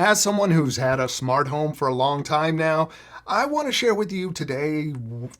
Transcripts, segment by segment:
As someone who's had a smart home for a long time now, I want to share with you today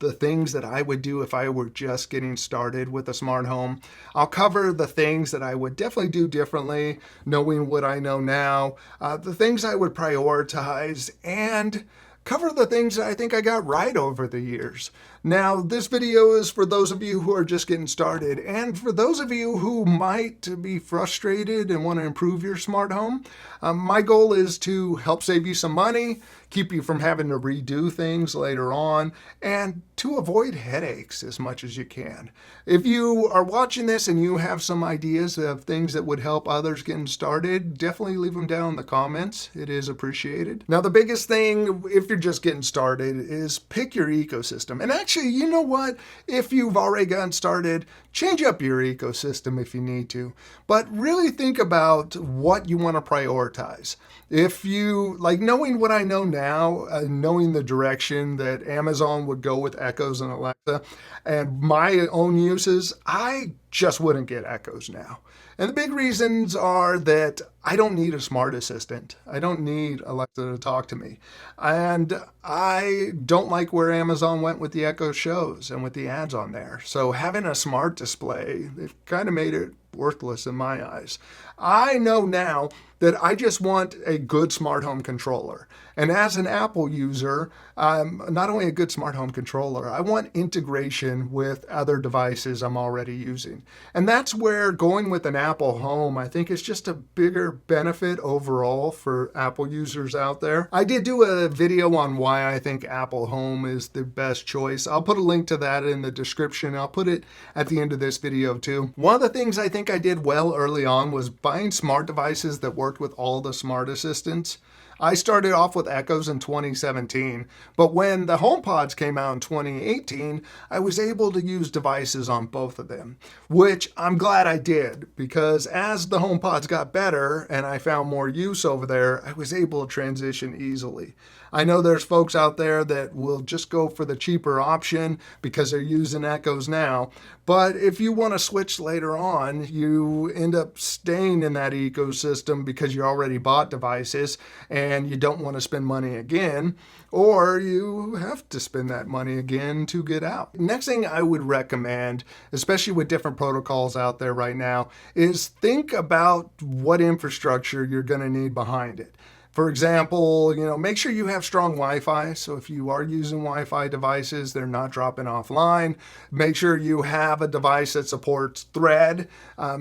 the things that I would do if I were just getting started with a smart home. I'll cover the things that I would definitely do differently, knowing what I know now, the things I would prioritize, and cover the things that I think I got right over the years. Now, this video is for those of you who are just getting started, and for those of you who might be frustrated and want to improve your smart home. My goal is to help save you some money, keep you from having to redo things later on, and to avoid headaches as much as you can. If you are watching this and you have some ideas of things that would help others getting started, definitely leave them down in the comments. It is appreciated. Now, the biggest thing, if you're just getting started, is pick your ecosystem. And actually, you know what? If you've already gotten started, change up your ecosystem if you need to. But really think about what you want to prioritize. If you, like knowing what I know now, knowing the direction that Amazon would go with Echoes and Alexa, and my own uses, I just wouldn't get Echoes now. And the big reasons are that I don't need a smart assistant. I don't need Alexa to talk to me. And I don't like where Amazon went with the Echo shows and with the ads on there. So having a smart display, they've kind of made it worthless in my eyes. I know now that I just want a good smart home controller. And as an Apple user, not only a good smart home controller, I want integration with other devices I'm already using. And that's where going with an Apple home, I think, is just a bigger benefit overall for Apple users out there. I did do a video on why I think Apple Home is the best choice. I'll put a link to that in the description. I'll put it at the end of this video too. One of the things I think I did well early on was buying smart devices that worked with all the smart assistants. I started off with Echoes in 2017, but when the HomePods came out in 2018, I was able to use devices on both of them, which I'm glad I did, because as the HomePods got better and I found more use over there, I was able to transition easily. I know there's folks out there that will just go for the cheaper option because they're using Echoes now, but if you want to switch later on, you end up staying in that ecosystem because you already bought devices and you don't want to spend money again, or you have to spend that money again to get out. Next thing I would recommend, especially with different protocols out there right now, is think about what infrastructure you're going to need behind it. For example, make sure you have strong Wi-Fi. So if you are using Wi-Fi devices, they're not dropping offline. Make sure you have a device that supports Thread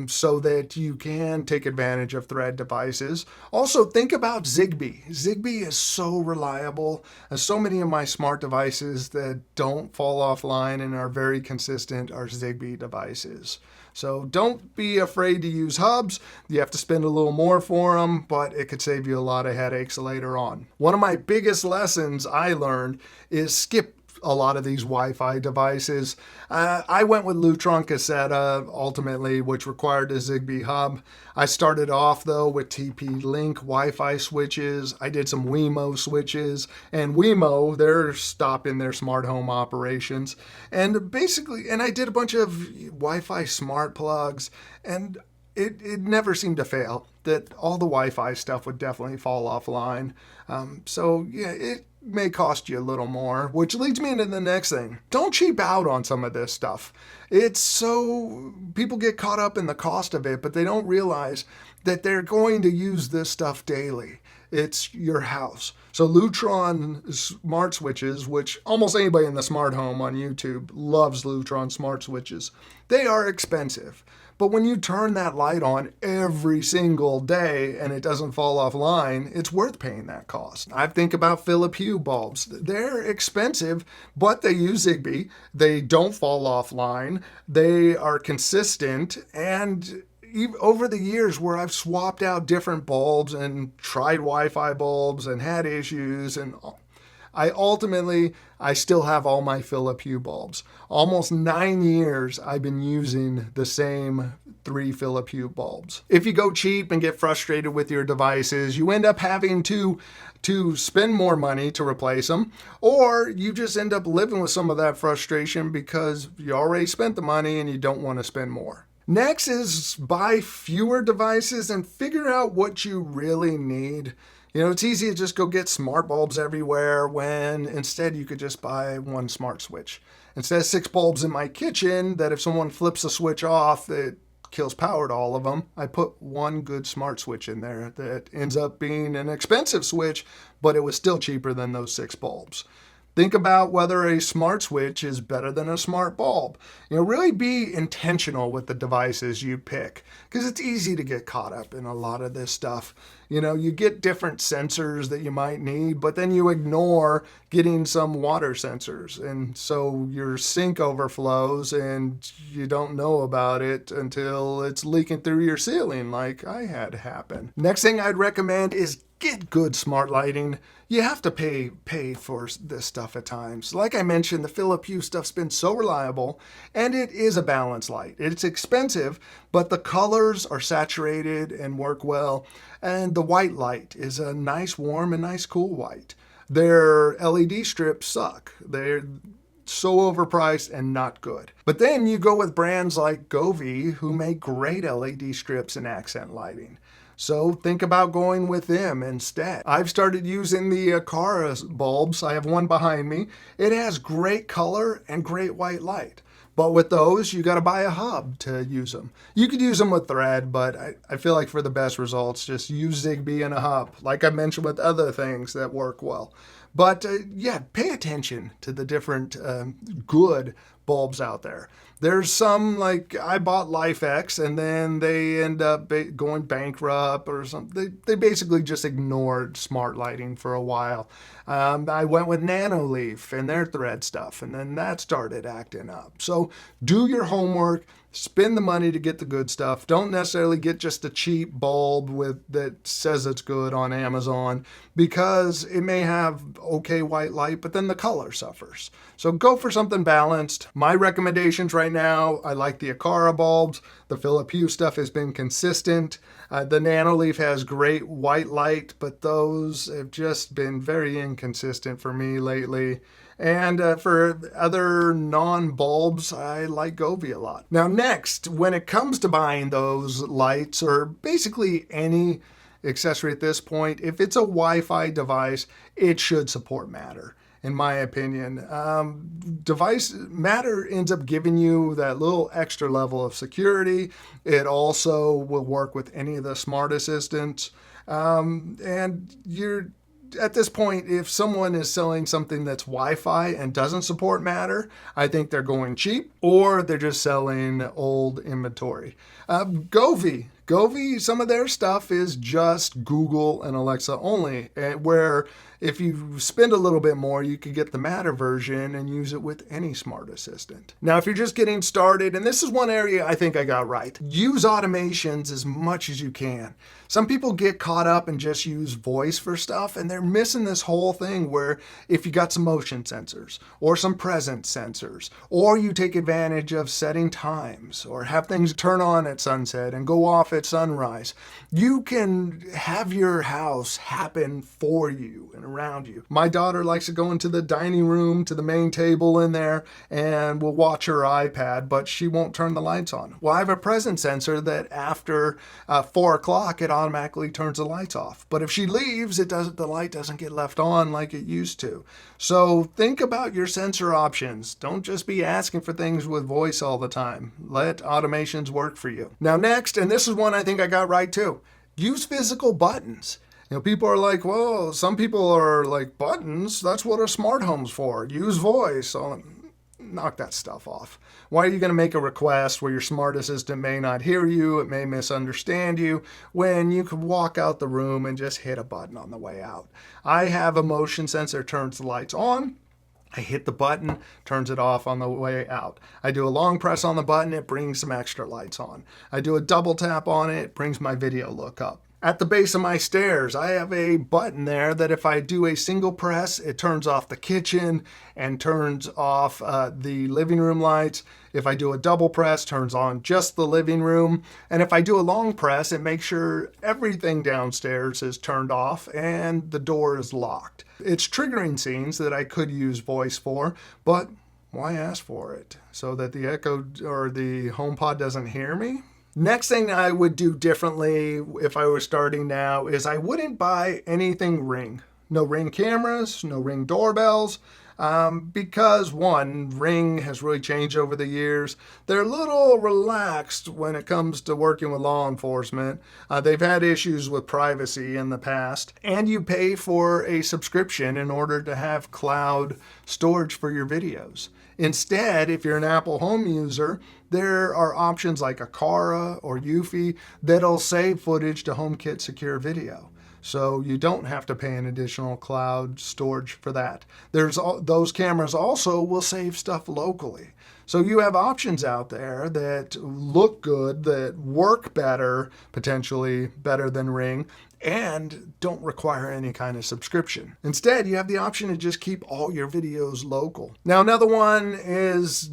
so that you can take advantage of Thread devices. Also, think about Zigbee. Zigbee is so reliable. So many of my smart devices that don't fall offline and are very consistent are Zigbee devices. So don't be afraid to use hubs. You have to spend a little more for them, but it could save you a lot of headaches later on. One of my biggest lessons I learned is skip a lot of these Wi-Fi devices. I went with Lutron Cassetta ultimately, which required a Zigbee hub. I started off though with TP-Link Wi-Fi switches. I did some Wemo switches, and Wemo, they're stopping their smart home operations. And I did a bunch of Wi-Fi smart plugs, and it never seemed to fail. That all the Wi-Fi stuff would definitely fall offline. So yeah, it may cost you a little more, which leads me into the next thing. Don't cheap out on some of this stuff. People get caught up in the cost of it, but they don't realize that they're going to use this stuff daily. It's your house. So Lutron smart switches, which almost anybody in the smart home on YouTube loves Lutron smart switches. They are expensive. But when you turn that light on every single day and it doesn't fall offline, it's worth paying that cost. I think about Philip Hue bulbs. They're expensive, but they use Zigbee. They don't fall offline. They are consistent, and over the years where I've swapped out different bulbs and tried Wi-Fi bulbs and had issues, and I still have all my Philip Hue bulbs. Almost 9 years I've been using the same 3 Philip Hue bulbs. If you go cheap and get frustrated with your devices, you end up having to spend more money to replace them, or you just end up living with some of that frustration because you already spent the money and you don't want to spend more. Next is buy fewer devices and figure out what you really need. You know, it's easy to just go get smart bulbs everywhere when instead you could just buy one smart switch. Instead of 6 bulbs in my kitchen that if someone flips a switch off, it kills power to all of them, I put one good smart switch in there that ends up being an expensive switch, but it was still cheaper than those 6 bulbs. Think about whether a smart switch is better than a smart bulb. You know, really be intentional with the devices you pick because it's easy to get caught up in a lot of this stuff. You know, you get different sensors that you might need, but then you ignore getting some water sensors. And so your sink overflows and you don't know about it until it's leaking through your ceiling like I had happen. Next thing I'd recommend is get good smart lighting. You have to pay for this stuff at times. Like I mentioned, the Philips Hue stuff's been so reliable, and it is a balanced light. It's expensive, but the colors are saturated and work well, and the white light is a nice warm and nice cool white. Their LED strips suck. They're so overpriced and not good. But then you go with brands like Govee who make great LED strips and accent lighting. So think about going with them instead. I've started using the Aqara bulbs. I have one behind me. It has great color and great white light. But with those, you got to buy a hub to use them. You could use them with thread, but I feel like for the best results, just use Zigbee and a hub, like I mentioned with other things that work well. But yeah, pay attention to the different good bulbs out there. There's some like I bought LifeX and then they end up going bankrupt or something. They basically just ignored smart lighting for a while. I went with Nanoleaf and their thread stuff, and then that started acting up. So do your homework. Spend the money to get the good stuff. Don't necessarily get just a cheap bulb that says it's good on Amazon because it may have okay white light, but then the color suffers. So go for something balanced. My recommendations right now, I like the Aqara bulbs. The Philips Hue stuff has been consistent. The Nanoleaf has great white light, but those have just been very inconsistent for me lately. And for other non-bulbs, I like Govee a lot. Now next, when it comes to buying those lights or basically any accessory at this point, if it's a Wi-Fi device, it should support Matter. In my opinion, device Matter ends up giving you that little extra level of security. It also will work with any of the smart assistants. And you're at this point, if someone is selling something that's Wi-Fi and doesn't support Matter, I think they're going cheap or they're just selling old inventory. Govee, some of their stuff is just Google and Alexa only, where if you spend a little bit more, you could get the Matter version and use it with any smart assistant. Now, if you're just getting started, and this is one area I think I got right, use automations as much as you can. Some people get caught up and just use voice for stuff, and they're missing this whole thing where if you got some motion sensors or some presence sensors, or you take advantage of setting times or have things turn on at sunset and go off at sunrise, you can have your house happen for you and around you. My daughter likes to go into the dining room to the main table in there and will watch her iPad, but she won't turn the lights on. Well, I have a presence sensor that after 4 o'clock, it automatically turns the lights off. But if she leaves, the light doesn't get left on like it used to. So think about your sensor options. Don't just be asking for things with voice all the time. Let automations work for you. Now next, and this is one I think I got right too, use physical buttons. You know, people are like, well, some people are like, buttons, that's what a smart home's for. Use voice. Knock that stuff off. Why are you going to make a request where your smart assistant may not hear you, it may misunderstand you, when you could walk out the room and just hit a button on the way out? I have a motion sensor turns the lights on. I hit the button, turns it off on the way out. I do a long press on the button, it brings some extra lights on. I do a double tap on it, it brings my video look up. At the base of my stairs, I have a button there that if I do a single press, it turns off the kitchen and turns off the living room lights. If I do a double press, turns on just the living room. And if I do a long press, it makes sure everything downstairs is turned off and the door is locked. It's triggering scenes that I could use voice for, but why ask for it? So that the Echo or the HomePod doesn't hear me? Next thing I would do differently if I were starting now is I wouldn't buy anything Ring. No Ring cameras, no Ring doorbells, because one, Ring has really changed over the years. They're a little relaxed when it comes to working with law enforcement. They've had issues with privacy in the past, and you pay for a subscription in order to have cloud storage for your videos. Instead, if you're an Apple Home user, there are options like Aqara or Eufy that'll save footage to HomeKit Secure Video. So you don't have to pay an additional cloud storage for that. Those cameras also will save stuff locally. So you have options out there that look good, that work better, potentially better than Ring, and don't require any kind of subscription. Instead, you have the option to just keep all your videos local. Now, another one is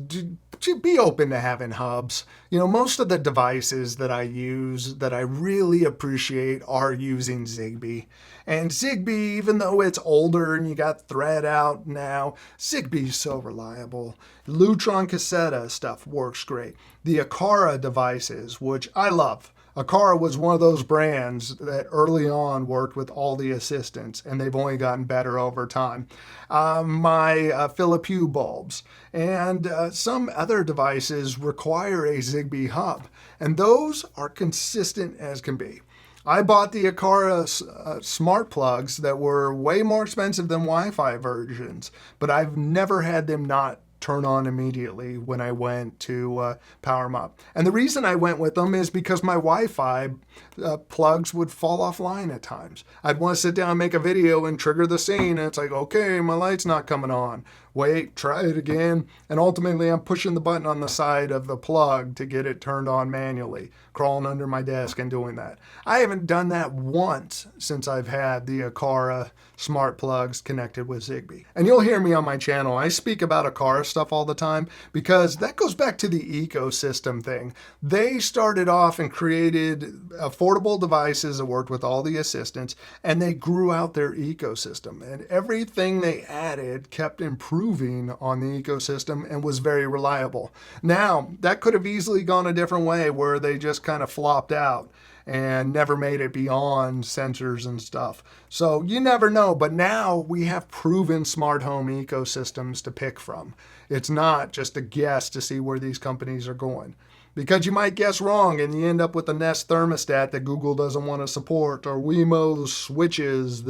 to be open to having hubs. You know, most of the devices that I use that I really appreciate are using Zigbee. And Zigbee, even though it's older and you got Thread out now, Zigbee's so reliable. Lutron cassette stuff works great. The Aqara devices, which I love. Aqara was one of those brands that early on worked with all the assistants, and they've only gotten better over time. My Philip Hue bulbs and some other devices require a Zigbee hub, and those are consistent as can be. I bought the Aqara smart plugs that were way more expensive than Wi-Fi versions, but I've never had them not turn on immediately when I went to power them up. And the reason I went with them is because my Wi-Fi plugs would fall offline at times. I'd want to sit down and make a video and trigger the scene, and it's like, okay, my light's not coming on. Wait, try it again. And ultimately, I'm pushing the button on the side of the plug to get it turned on manually, crawling under my desk and doing that. I haven't done that once since I've had the Aqara smart plugs connected with Zigbee. And you'll hear me on my channel. I speak about Aqara stuff all the time because that goes back to the ecosystem thing. They started off and created affordable devices that worked with all the assistants, and they grew out their ecosystem. And everything they added kept improving on the ecosystem and was very reliable. Now, that could have easily gone a different way where they just kind of flopped out and never made it beyond sensors and stuff. So you never know, but now we have proven smart home ecosystems to pick from. It's not just a guess to see where these companies are going. Because you might guess wrong and you end up with a Nest thermostat that Google doesn't want to support, or Wemo switches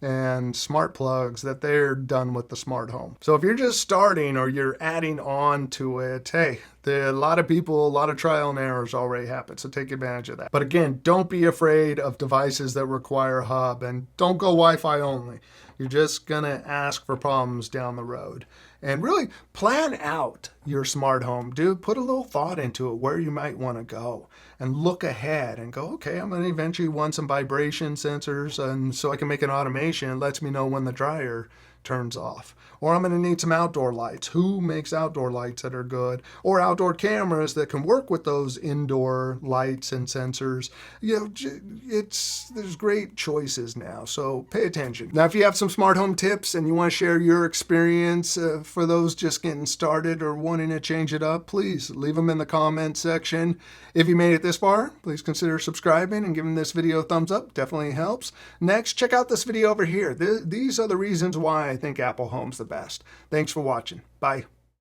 and smart plugs that they're done with the smart home. So if you're just starting or you're adding on to it, hey, a lot of people, a lot of trial and errors already happen, so take advantage of that. But again, don't be afraid of devices that require a hub, and don't go Wi-Fi only. You're just going to ask for problems down the road. And really plan out your smart home. Put a little thought into it, where you might want to go, and look ahead and go, okay, I'm going to eventually want some vibration sensors, and so I can make an automation that lets me know when the dryer turns off. Or I'm going to need some outdoor lights. Who makes outdoor lights that are good? Or outdoor cameras that can work with those indoor lights and sensors. You know, there's great choices now, so pay attention. Now, if you have some smart home tips and you want to share your experience for those just getting started or wanting to change it up, please leave them in the comment section. If you made it this far, please consider subscribing and giving this video a thumbs up. Definitely helps. Next, check out this video over here. These are the reasons why I think Apple Home's the best. Thanks for watching. Bye.